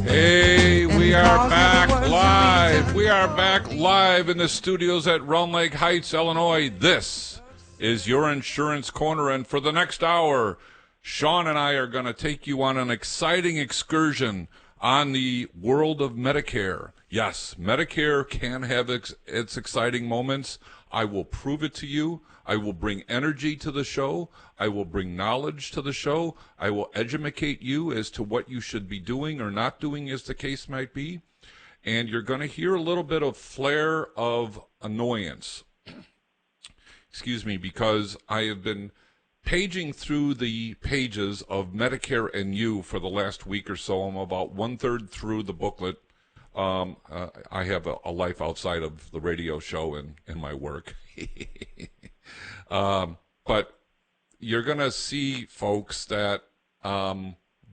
Hey, we are back live. We are back live in the studios at Round Lake Heights, Illinois. This is your Insurance Corner, and for the next hour, Sean and I are going to take you on an exciting excursion on the world of Medicare. Yes, Medicare can have its exciting moments. I will prove it to you. I will bring energy to the show. I will bring knowledge to the show. I will educate you as to what you should be doing or not doing, as the case might be. And you're going to hear a little bit of flair of annoyance. Excuse me, because I have been paging through the pages of Medicare and You for the last week or so. I'm about one-third through the booklet. I have a life outside of the radio show and my work. But you're going to see, folks, that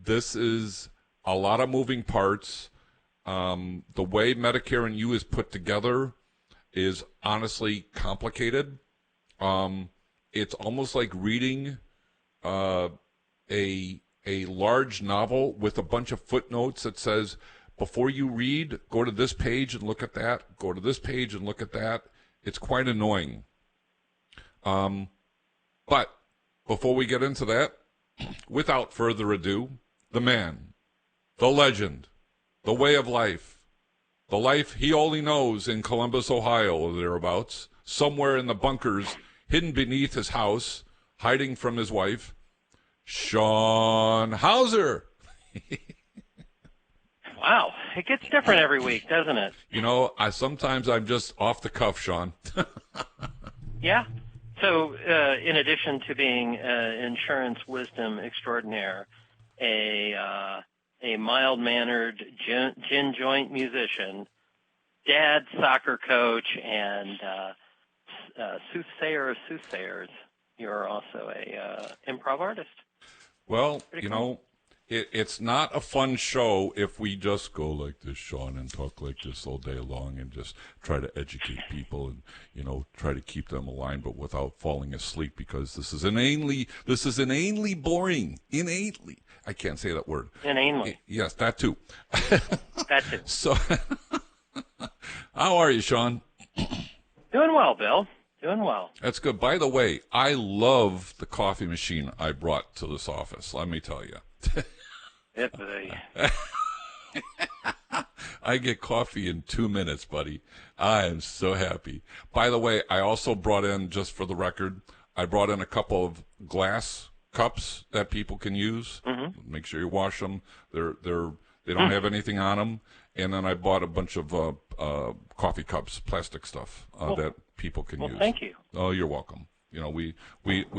this is a lot of moving parts. The way Medicare and You is put together is honestly complicated. It's almost like reading a large novel with a bunch of footnotes that says, before you read, go to this page and look at that. Go to this page and look at that. It's quite annoying. But before we get into that, without further ado, the man, the legend, the way of life, the life he only knows in Columbus, Ohio, or thereabouts, somewhere in the bunkers, hidden beneath his house, hiding from his wife, Sean Hauser. Wow, it gets different every week, doesn't it? You know, sometimes I'm just off the cuff, Sean. Yeah. So, in addition to being insurance wisdom extraordinaire, a mild-mannered gin joint musician, dad soccer coach, and soothsayer of soothsayers, you're also a improv artist. Well, Pretty you cool. know, it's not a fun show if we just go like this, Sean, and talk like this all day long and just try to educate people and, you know, try to keep them aligned, but without falling asleep, because this is inanely boring. Innately. I can't say that word. Inanely. Yes, that too. That too. So, how are you, Sean? Doing well, Bill. Doing well. That's good. By the way, I love the coffee machine I brought to this office, let me tell you. I get coffee in 2 minutes, buddy. I am so happy. By the way, I also brought in, just for the record, I brought in a couple of glass cups that people can use. Mm-hmm. Make sure you wash them. They don't have anything on them. And then I bought a bunch of coffee cups, plastic stuff that people can use. Thank you. Oh, you're welcome. You know, we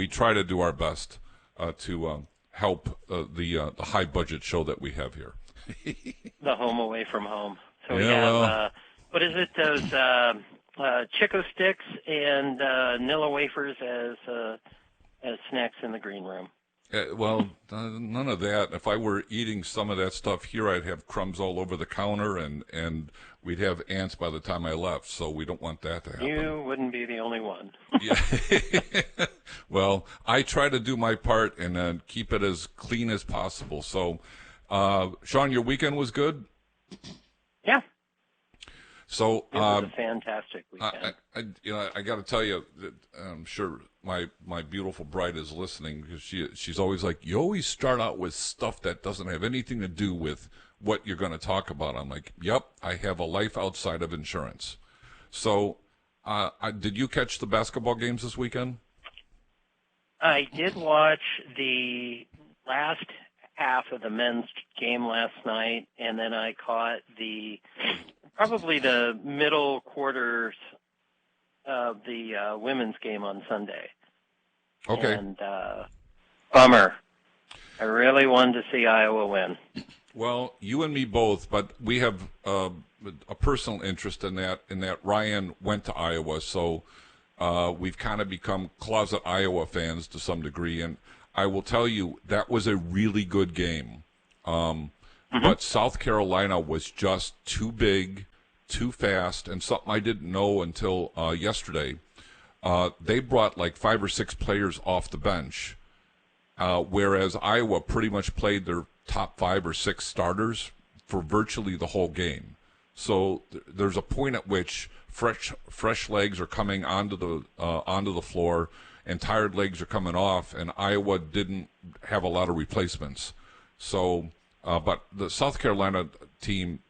try to do our best to help the high budget show that we have here. The home away from home. So we Yeah, have, what is it, those Chico sticks and Nilla wafers as snacks in the green room. Well, none of that. If I were eating some of that stuff here, I'd have crumbs all over the counter, and we'd have ants by the time I left, so we don't want that to happen. You wouldn't be the only one. Yeah. Well, I try to do my part and keep it as clean as possible. So, Sean, your weekend was good? Yeah. So, it was a fantastic weekend. I got to tell you that I'm sure my beautiful bride is listening, because she's always like, you always start out with stuff that doesn't have anything to do with what you're going to talk about. I'm like, yep, I have a life outside of insurance. So, did you catch the basketball games this weekend? I did watch the last half of the men's game last night, and then I caught probably the middle quarters of the women's game on Sunday. Okay. And bummer. I really wanted to see Iowa win. Well, you and me both, but we have a personal interest in that Ryan went to Iowa, so we've kind of become closet Iowa fans to some degree, and I will tell you, that was a really good game. But South Carolina was just too big, too fast, and something I didn't know until yesterday. They brought like 5 or 6 players off the bench, whereas Iowa pretty much played their top 5 or 6 starters for virtually the whole game. So there's a point at which fresh legs are coming onto the floor, and tired legs are coming off, and Iowa didn't have a lot of replacements. So, but the South Carolina team,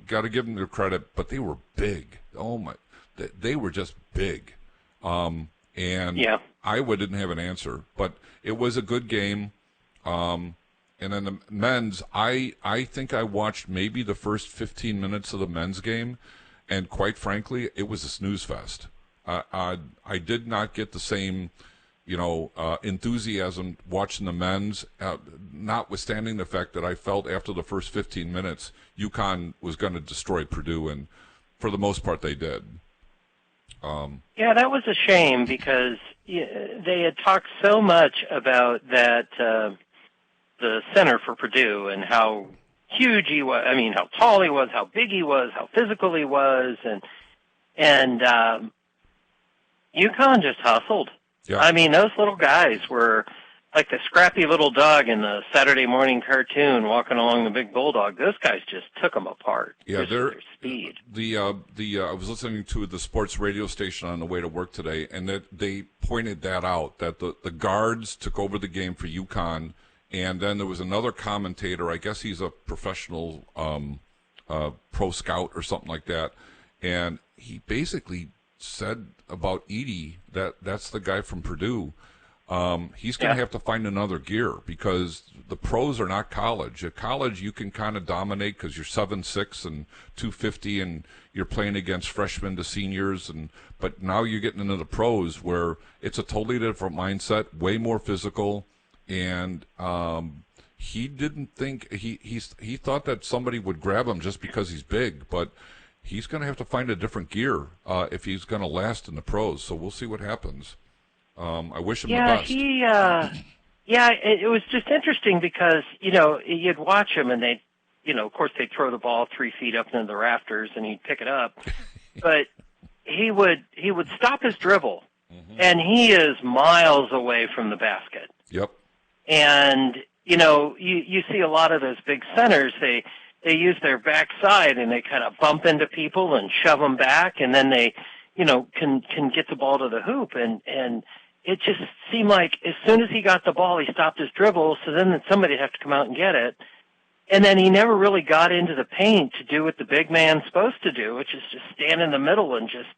got to give them their credit, but they were big. Oh my, they were just big. And Iowa didn't have an answer, but it was a good game. And then the men's, I think I watched maybe the first 15 minutes of the men's game, and quite frankly, it was a snooze fest. I did not get the same, enthusiasm watching the men's, notwithstanding the fact that I felt after the first 15 minutes, UConn was going to destroy Purdue, and for the most part, they did. Yeah, that was a shame because they had talked so much about that. The center for Purdue and how huge he was. I mean, how tall he was, how big he was, how physical he was, and UConn just hustled. Yeah. I mean, those little guys were like the scrappy little dog in the Saturday morning cartoon walking along the big bulldog. Those guys just took them apart. Yeah, their speed. I was listening to the sports radio station on the way to work today, and that they pointed that out, that the guards took over the game for UConn. And then there was another commentator, I guess he's a professional pro scout or something like that, and he basically said about Edey that's the guy from Purdue. He's going to have to find another gear because the pros are not college. At college, you can kind of dominate because you're 7'6" and 250, and you're playing against freshmen to seniors. But now you're getting into the pros where it's a totally different mindset, way more physical. And he didn't think he thought that somebody would grab him just because he's big, but he's going to have to find a different gear if he's going to last in the pros. So we'll see what happens. I wish him the best. It was just interesting because you'd watch him and they, of course they'd throw the ball 3 feet up into the rafters and he'd pick it up, but he would stop his dribble, and he is miles away from the basket. Yep. And, you see a lot of those big centers, they use their backside and they kind of bump into people and shove them back, and then they, can get the ball to the hoop. And it just seemed like as soon as he got the ball, he stopped his dribble, so then somebody would have to come out and get it. And then he never really got into the paint to do what the big man's supposed to do, which is just stand in the middle and just,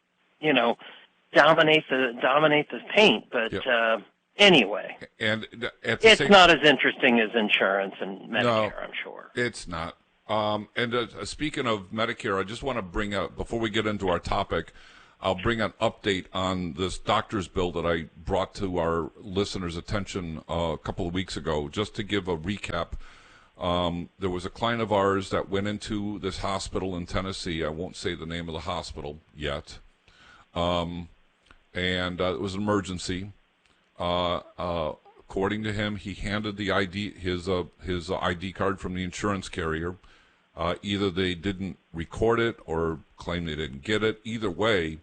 dominate the paint. But, yep. Anyway, and it's not as interesting as insurance and Medicare, no, I'm sure. It's not. Speaking of Medicare, I just want to bring up, before we get into our topic, I'll bring an update on this doctor's bill that I brought to our listeners' attention a couple of weeks ago, just to give a recap. There was a client of ours that went into this hospital in Tennessee. I won't say the name of the hospital yet. And it was an emergency. According to him, he handed the his ID card from the insurance carrier. Either they didn't record it or claim they didn't get it. Either way,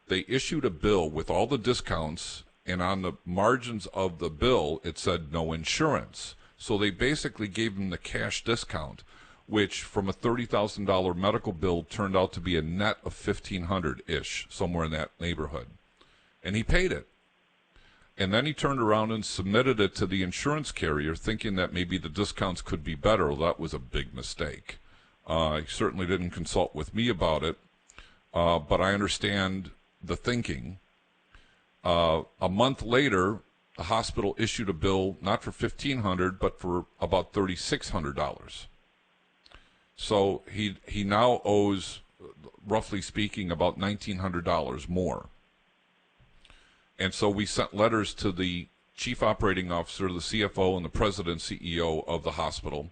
they issued a bill with all the discounts, and on the margins of the bill, it said no insurance. So they basically gave him the cash discount, which from a $30,000 medical bill turned out to be a net of $1,500-ish, somewhere in that neighborhood. And he paid it. And then he turned around and submitted it to the insurance carrier, thinking that maybe the discounts could be better. Well, that was a big mistake. He certainly didn't consult with me about it, but I understand the thinking. A month later, the hospital issued a bill not for $1,500, but for about $3,600. So he now owes, roughly speaking, about $1,900 more. And so we sent letters to the chief operating officer, the CFO, and the president CEO of the hospital.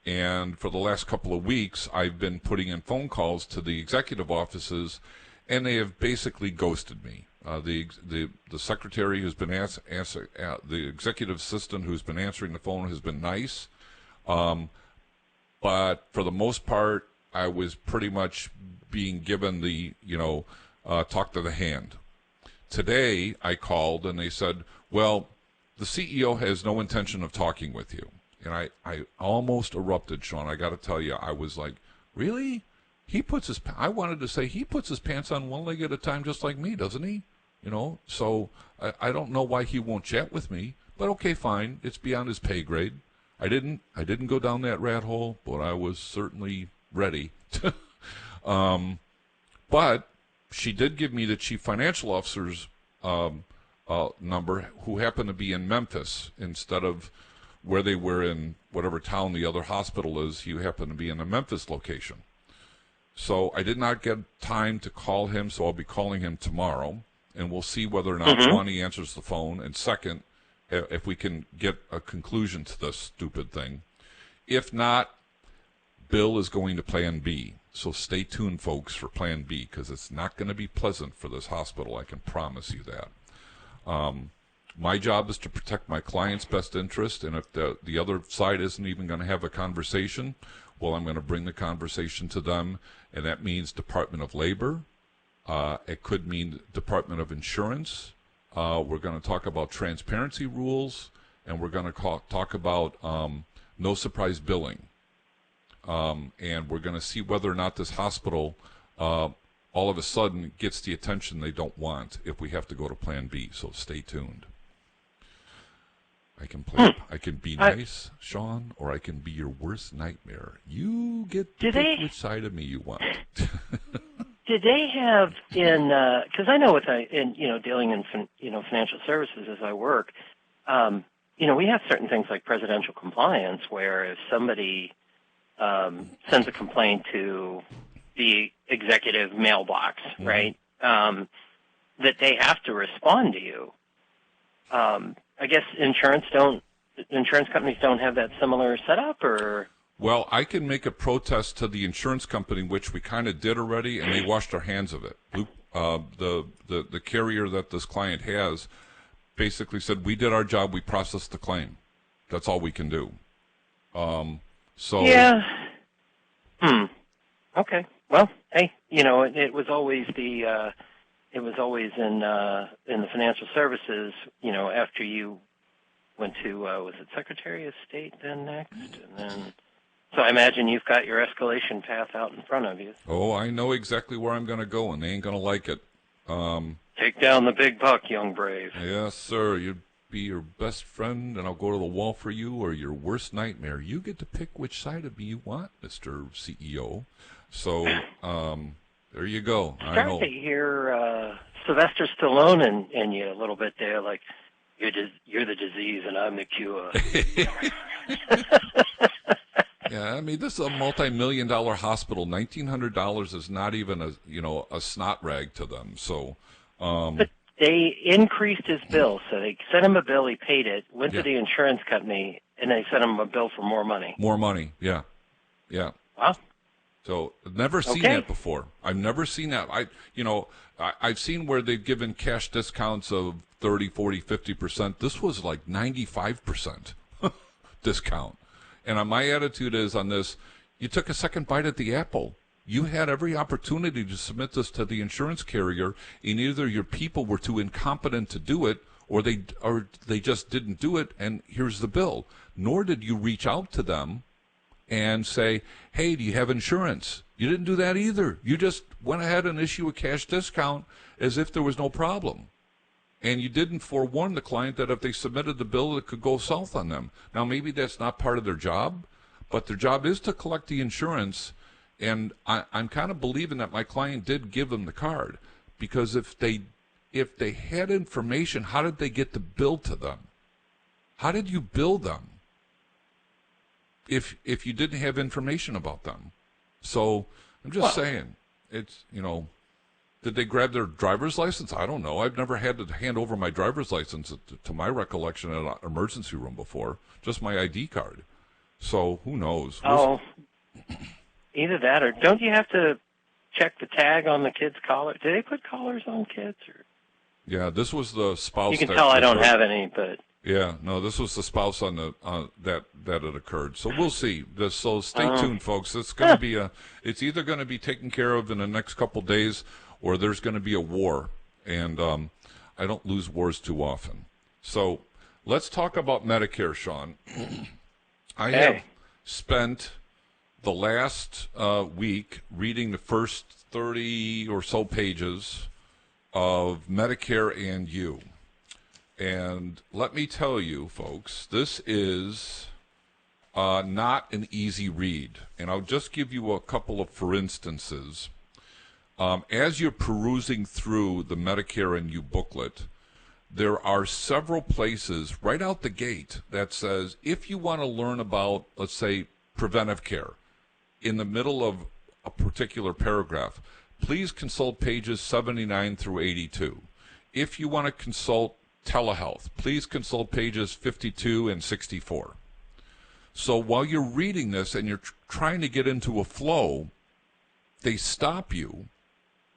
And for the last couple of weeks, I've been putting in phone calls to the executive offices, and they have basically ghosted me. The secretary who's been the executive assistant who's been answering the phone has been nice, but for the most part, I was pretty much being given the talk to the hand. Today, I called and they said, well, the CEO has no intention of talking with you. And I almost erupted, Sean. I got to tell you, I was like, really? I wanted to say, he puts his pants on one leg at a time just like me, doesn't he? So I don't know why he won't chat with me, but okay, fine. It's beyond his pay grade. I didn't go down that rat hole, but I was certainly ready. But she did give me the chief financial officer's number, who happened to be in Memphis instead of where they were in whatever town the other hospital is. You happen to be in the Memphis location. So I did not get time to call him, so I'll be calling him tomorrow, and we'll see whether or not, one, he answers the phone, and second, if we can get a conclusion to this stupid thing. If not, Bill is going to Plan B. So stay tuned, folks, for Plan B, because it's not going to be pleasant for this hospital. I can promise you that. My job is to protect my client's best interest, and if the other side isn't even going to have a conversation, well, I'm going to bring the conversation to them, and that means Department of Labor. It could mean Department of Insurance. We're going to talk about transparency rules, and we're going to talk about no surprise billing. And we're going to see whether or not this hospital all of a sudden gets the attention they don't want if we have to go to Plan B. So stay tuned. I can be nice, Sean, or I can be your worst nightmare. You get to pick which side of me you want. Did they have because I know dealing in financial services as I work, we have certain things like presidential compliance where if somebody sends a complaint to the executive mailbox, right, that they have to respond to you. I guess insurance companies don't have that similar setup, or? Well, I can make a protest to the insurance company, which we kind of did already, and they washed their hands of it. The carrier that this client has basically said, we did our job, we processed the claim. That's all we can do. Yeah. Okay. Well, hey, it was always in the financial services, after you went to, was it Secretary of State then next? And then, so I imagine you've got your escalation path out in front of you. Oh, I know exactly where I'm going to go, and they ain't going to like it. Take down the big buck, young brave. Yes, sir. You'd be your best friend, and I'll go to the wall for you, or your worst nightmare. You get to pick which side of me you want, Mr. CEO. So, there you go. Starting to hear Sylvester Stallone in you a little bit there, like, you're the disease and I'm the cure. Yeah, I mean, this is a multi-million-dollar hospital. $1,900 is not even a snot rag to them. So, but they increased his bill, so they sent him a bill. He paid it, went to the insurance company, and they sent him a bill for more money. More money, yeah. Wow. So I've never seen that before. I've never seen that. I've seen where they've given cash discounts of 30, 40, 50%. This was like 95% discount. And my attitude is on this, you took a second bite at the apple. You had every opportunity to submit this to the insurance carrier, and either your people were too incompetent to do it, or they just didn't do it, and here's the bill. Nor did you reach out to them and say, hey, do you have insurance? You didn't do that either. You just went ahead and issued a cash discount as if there was no problem. And you didn't forewarn the client that if they submitted the bill, it could go south on them. Now, maybe that's not part of their job, but their job is to collect the insurance. And I'm kind of believing that my client did give them the card, because if they had information, how did they get the bill to them? How did you bill them if you didn't have information about them? So I'm just saying, it's, did they grab their driver's license? I don't know. I've never had to hand over my driver's license, to my recollection, at an emergency room before. Just my ID card. So who knows? Either that, or don't you have to check the tag on the kid's collar? Do they put collars on kids? Or? Yeah, this was the spouse. You can tell I don't have any, but yeah, no, this was the spouse on the that had occurred. So we'll see. So stay tuned, folks. It's going to be it's either going to be taken care of in the next couple days, or there's going to be a war, and I don't lose wars too often. So let's talk about Medicare, Sean. I have spent the last week reading the first 30 or so pages of Medicare and You. And let me tell you, folks, this is not an easy read. And I'll just give you a couple of for instances. As you're perusing through the Medicare and You booklet, there are several places right out the gate that says if you want to learn about, let's say, preventive care, in the middle of a particular paragraph, please consult pages 79 through 82. If you want to consult telehealth, please consult pages 52 and 64. So while you're reading this and you're trying to get into a flow, they stop you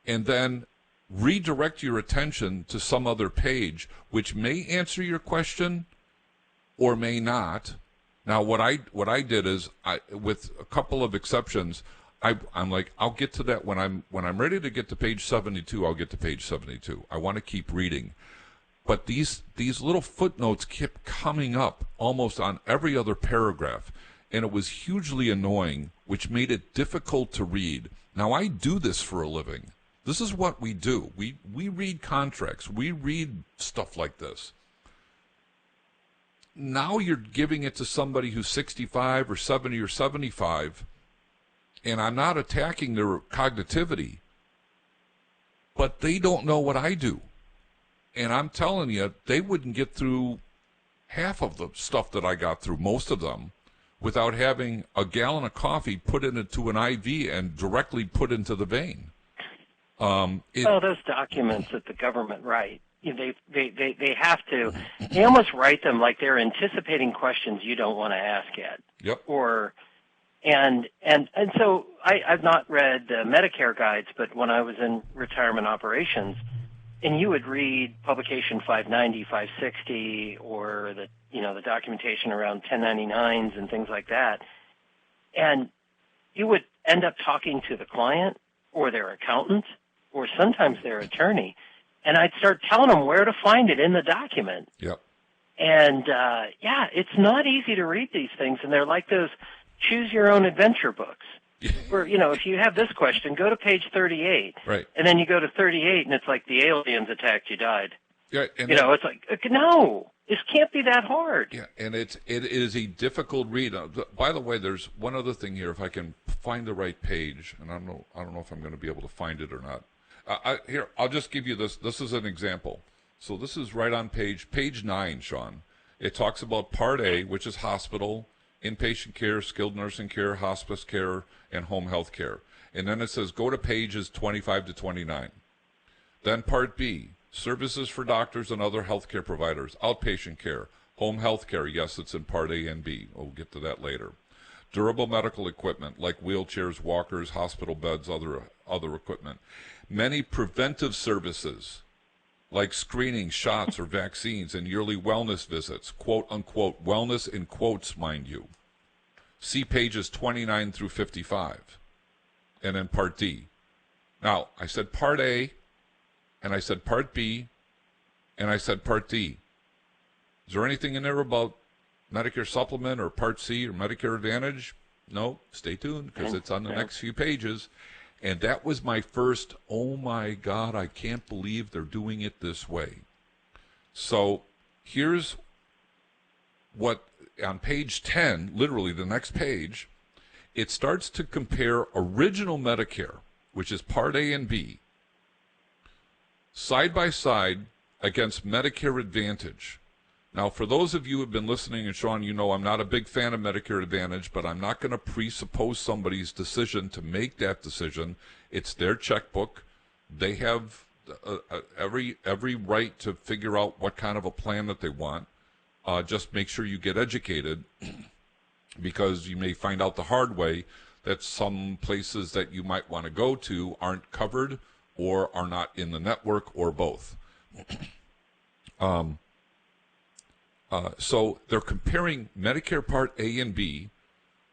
and then redirect your attention to some other page, which may answer your question or may not. Now, what I did is, with a couple of exceptions, I'm like, I'll get to that when I'm ready to get to page 72. I'll get to page 72. I want to keep reading, but these little footnotes kept coming up almost on every other paragraph, and it was hugely annoying, which made it difficult to read. Now, I do this for a living. This is what we do. We read contracts. We read stuff like this. Now you're giving it to somebody who's 65 or 70 or 75, and I'm not attacking their cognitivity, but they don't know what I do. And I'm telling you, they wouldn't get through half of the stuff that I got through, most of them, without having a gallon of coffee put into an IV and directly put into the vein. Those documents that the government write, they have to, they almost write them like they're anticipating questions you don't want to ask yet. Yep. And so I've not read the Medicare guides, but when I was in retirement operations, and you would read publication 590, 560, or the documentation around 1099s and things like that, and you would end up talking to the client or their accountant or sometimes their attorney, and I'd start telling them where to find it in the document. Yep. And, it's not easy to read these things, and they're like those choose-your-own-adventure books. Where, if you have this question, go to page 38. Right. And then you go to 38, and it's like the aliens attacked, you died. Yeah, and it's like, no, this can't be that hard. Yeah, and it is a difficult read. By the way, there's one other thing here. If I can find the right page, and I don't know if I'm going to be able to find it or not. Here, I'll just give you this. This is an example. So this is right on page 9, Sean. It talks about Part A, which is hospital, inpatient care, skilled nursing care, hospice care, and home health care. And then it says go to pages 25 to 29. Then Part B, services for doctors and other healthcare providers, outpatient care, home health care. Yes, it's in Part A and B. We'll get to that later. Durable medical equipment like wheelchairs, walkers, hospital beds, other equipment. Many preventive services like screening, shots, or vaccines, and yearly wellness visits, quote-unquote, wellness in quotes, mind you. See pages 29 through 55, and then Part D. Now, I said Part A, and I said Part B, and I said Part D. Is there anything in there about Medicare Supplement or Part C or Medicare Advantage? No, stay tuned, because it's on the next few pages. And that was my first, oh my God, I can't believe they're doing it this way. So here's what, on page 10, literally the next page, it starts to compare original Medicare, which is Part A and B, side by side against Medicare Advantage. Now, for those of you who have been listening, and Sean, I'm not a big fan of Medicare Advantage, but I'm not going to presuppose somebody's decision to make that decision. It's their checkbook. They have every right to figure out what kind of a plan that they want. Just make sure you get educated, because you may find out the hard way that some places that you might want to go to aren't covered or are not in the network, or both. So they're comparing Medicare Part A and B,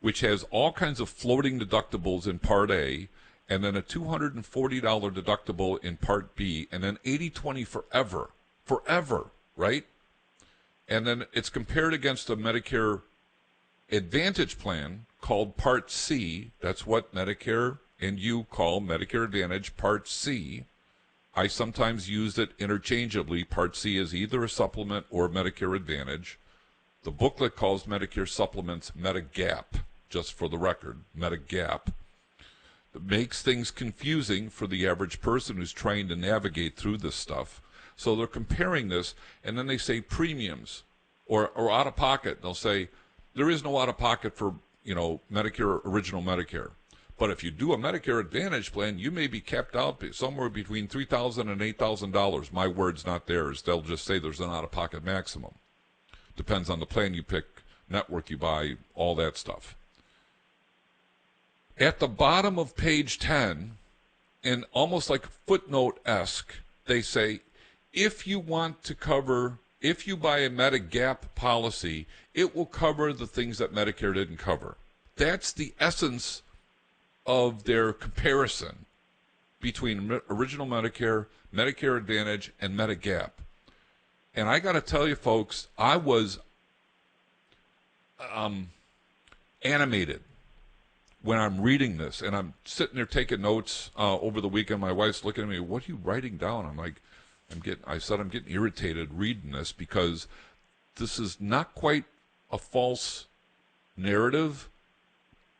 which has all kinds of floating deductibles in Part A, and then a $240 deductible in Part B, and then 80/20 forever, right? And then it's compared against a Medicare Advantage plan called Part C, that's what Medicare and You call Medicare Advantage Part C. I sometimes use it interchangeably. Part C is either a supplement or Medicare Advantage. The booklet calls Medicare supplements Medigap, just for the record, Medigap. It makes things confusing for the average person who's trying to navigate through this stuff. So they're comparing this, and then they say premiums or out-of-pocket. They'll say, there is no out-of-pocket for, Medicare, original Medicare. But if you do a Medicare Advantage plan, you may be capped out somewhere between $3,000 and $8,000. My words, not theirs. They'll just say there's an out-of-pocket maximum. Depends on the plan you pick, network you buy, all that stuff. At the bottom of page 10, and almost like footnote-esque, they say, if you want to cover, if you buy a Medigap policy, it will cover the things that Medicare didn't cover. That's the essence of their comparison between original Medicare, Medicare Advantage, and Medigap. And I got to tell you, folks, I was animated when I'm reading this, and I'm sitting there taking notes over the weekend. My wife's looking at me, what are you writing down? I'm like, I'm getting irritated reading this because this is not quite a false narrative,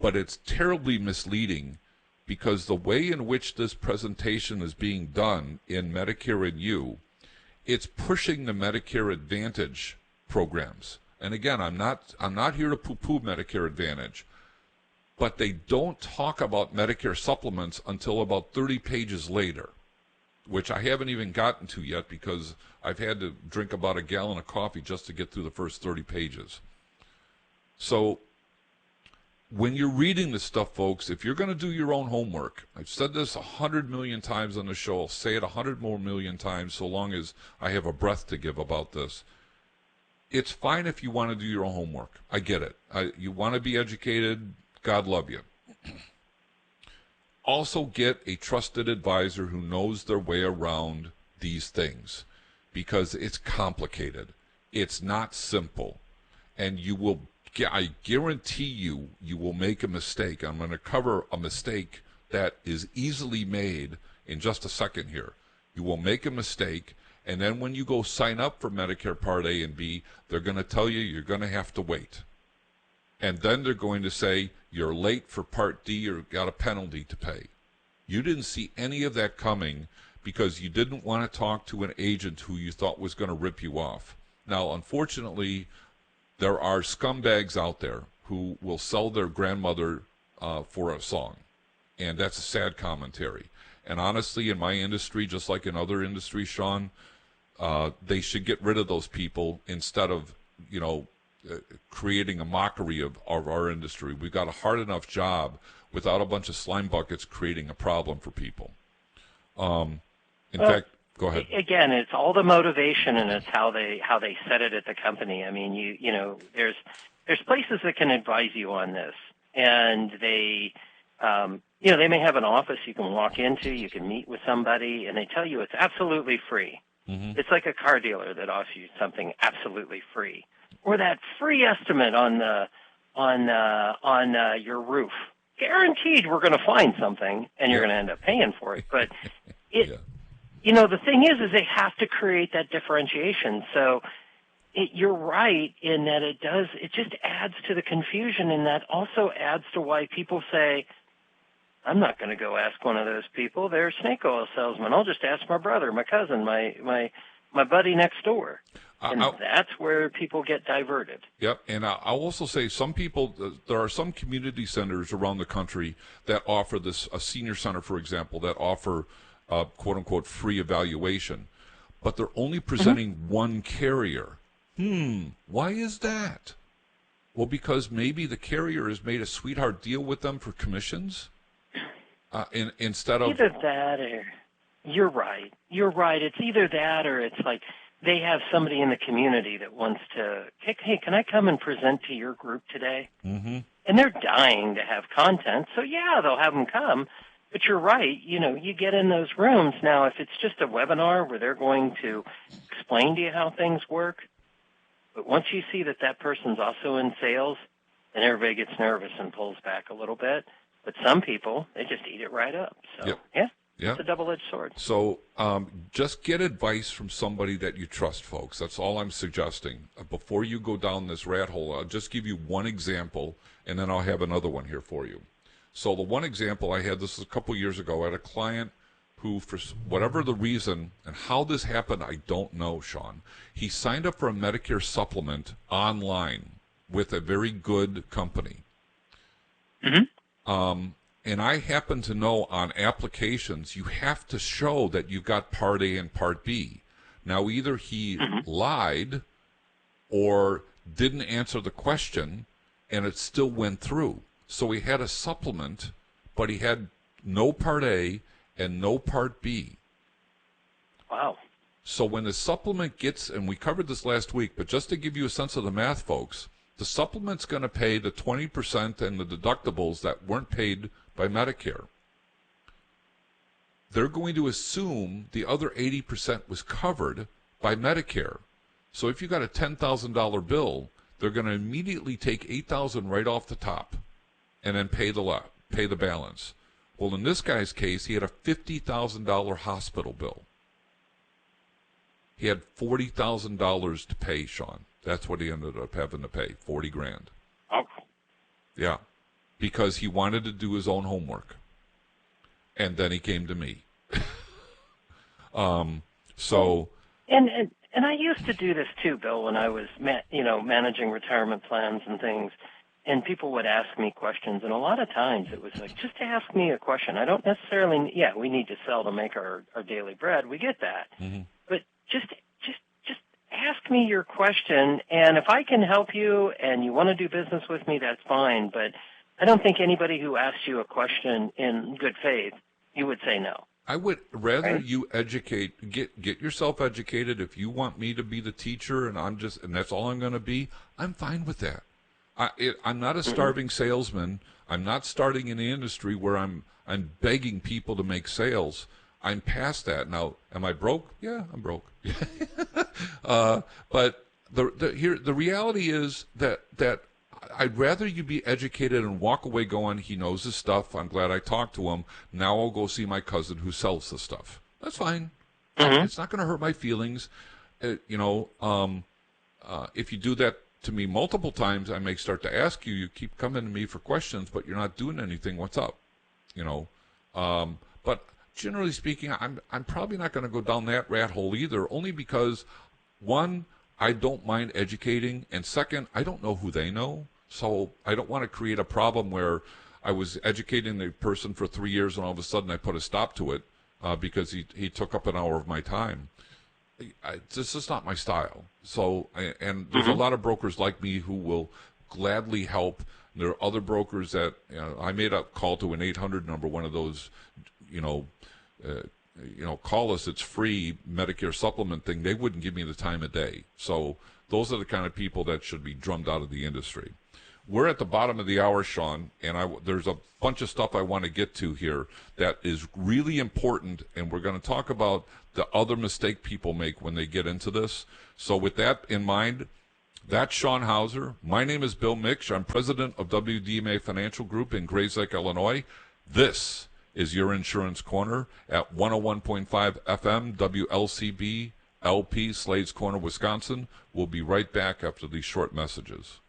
but it's terribly misleading because the way in which this presentation is being done in Medicare and You, it's pushing the Medicare Advantage programs. And again, I'm not here to poo-poo Medicare Advantage, but they don't talk about Medicare supplements until about 30 pages later, which I haven't even gotten to yet because I've had to drink about a gallon of coffee just to get through the first 30 pages. So when you're reading this stuff, folks, if you're going to do your own homework, I've said this 100 million times on the show, I'll say it 100 more million times so long as I have a breath to give about this. It's fine if you want to do your own homework. I get it. You want to be educated, God love you. Also get a trusted advisor who knows their way around these things because it's complicated. It's not simple. And I guarantee you will make a mistake. I'm going to cover a mistake that is easily made in just a second here. You will make a mistake, and then when you go sign up for Medicare Part A and B, they're going to tell you you're going to have to wait. And then they're going to say you're late for Part D or got a penalty to pay. You didn't see any of that coming because you didn't want to talk to an agent who you thought was going to rip you off. Now, unfortunately, there are scumbags out there who will sell their grandmother for a song, and that's a sad commentary. And honestly, in my industry, just like in other industries, Sean, they should get rid of those people instead of, creating a mockery of our industry. We've got a hard enough job without a bunch of slime buckets creating a problem for people. In fact, go ahead. Again, it's all the motivation, and it's how they set it at the company. I mean, there's places that can advise you on this, and they may have an office you can walk into, you can meet with somebody, and they tell you it's absolutely free. Mm-hmm. It's like a car dealer that offers you something absolutely free, or that free estimate on your roof. Guaranteed, we're going to find something, and you're going to end up paying for it. But the thing is they have to create that differentiation. So you're right in that it just adds to the confusion, and that also adds to why people say, I'm not going to go ask one of those people. They're snake oil salesmen. I'll just ask my brother, my cousin, my buddy next door. And that's where people get diverted. Yep, and I'll also say some people, there are some community centers around the country that offer this, a senior center, for example, that offer quote-unquote free evaluation, but they're only presenting one carrier. Why is that? Well, because maybe the carrier has made a sweetheart deal with them for commissions instead of... Either that or... You're right. It's either that or it's like they have somebody in the community that wants to, hey, can I come and present to your group today? Mm-hmm. And they're dying to have content, so yeah, they'll have them come. But you're right. You get in those rooms. Now, if it's just a webinar where they're going to explain to you how things work, but once you see that person's also in sales, and everybody gets nervous and pulls back a little bit. But some people, they just eat it right up. So, yeah, it's a double-edged sword. So just get advice from somebody that you trust, folks. That's all I'm suggesting. Before you go down this rat hole, I'll just give you one example, and then I'll have another one here for you. So the one example I had, this was a couple years ago, I had a client who, for whatever the reason, and how this happened, I don't know, Sean. He signed up for a Medicare supplement online with a very good company. And I happen to know on applications, you have to show that you've got Part A and Part B. Now, either he lied or didn't answer the question, and it still went through. So he had a supplement, but he had no Part A and no Part B. Wow. So when the supplement gets, and we covered this last week, but just to give you a sense of the math, folks, the supplement's going to pay the 20% and the deductibles that weren't paid by Medicare. They're going to assume the other 80% was covered by Medicare. So if you got a $10,000 bill, they're going to immediately take $8,000 right off the top and then pay the balance. Well, in this guy's case, he had a $50,000 hospital bill. He had $40,000 to pay, Sean. That's what he ended up having to pay, $40,000. Oh. Yeah, because he wanted to do his own homework. And then he came to me. And I used to do this too, Bill, when I was managing retirement plans and things. And people would ask me questions, and a lot of times it was like, just ask me a question. I don't necessarily, we need to sell to make our daily bread. We get that. Mm-hmm. But just ask me your question, and if I can help you and you want to do business with me, that's fine. But I don't think anybody who asks you a question in good faith, you would say no. I would rather you educate, get yourself educated. If you want me to be the teacher and that's all I'm going to be, I'm fine with that. I'm not a starving salesman. I'm not starting in the industry where I'm begging people to make sales. I'm past that now. Am I broke? Yeah, I'm broke. But the reality is that I'd rather you be educated and walk away going, he knows his stuff. I'm glad I talked to him. Now I'll go see my cousin who sells the stuff. That's fine. It's not going to hurt my feelings. If you do that to me multiple times, I may start to ask you. You keep coming to me for questions, but you're not doing anything. What's up? But generally speaking, I'm probably not going to go down that rat hole either, only because, one, I don't mind educating, and second, I don't know who they know, so I don't want to create a problem where I was educating the person for 3 years and all of a sudden I put a stop to it because he took up an hour of my time. This is not my style. So, and there's a lot of brokers like me who will gladly help. There are other brokers that, I made a call to an 800 number, one of those, call us, it's free Medicare supplement thing. They wouldn't give me the time of day. So those are the kind of people that should be drummed out of the industry. We're at the bottom of the hour, Sean, and there's a bunch of stuff I want to get to here that is really important, and we're going to talk about the other mistake people make when they get into this. So with that in mind, that's Sean Hauser. My name is Bill Miksch. I'm president of WDMA Financial Group in Grays Lake, Illinois. This is Your Insurance Corner at 101.5 FM WLCB LP, Slades Corner, Wisconsin. We'll be right back after these short messages.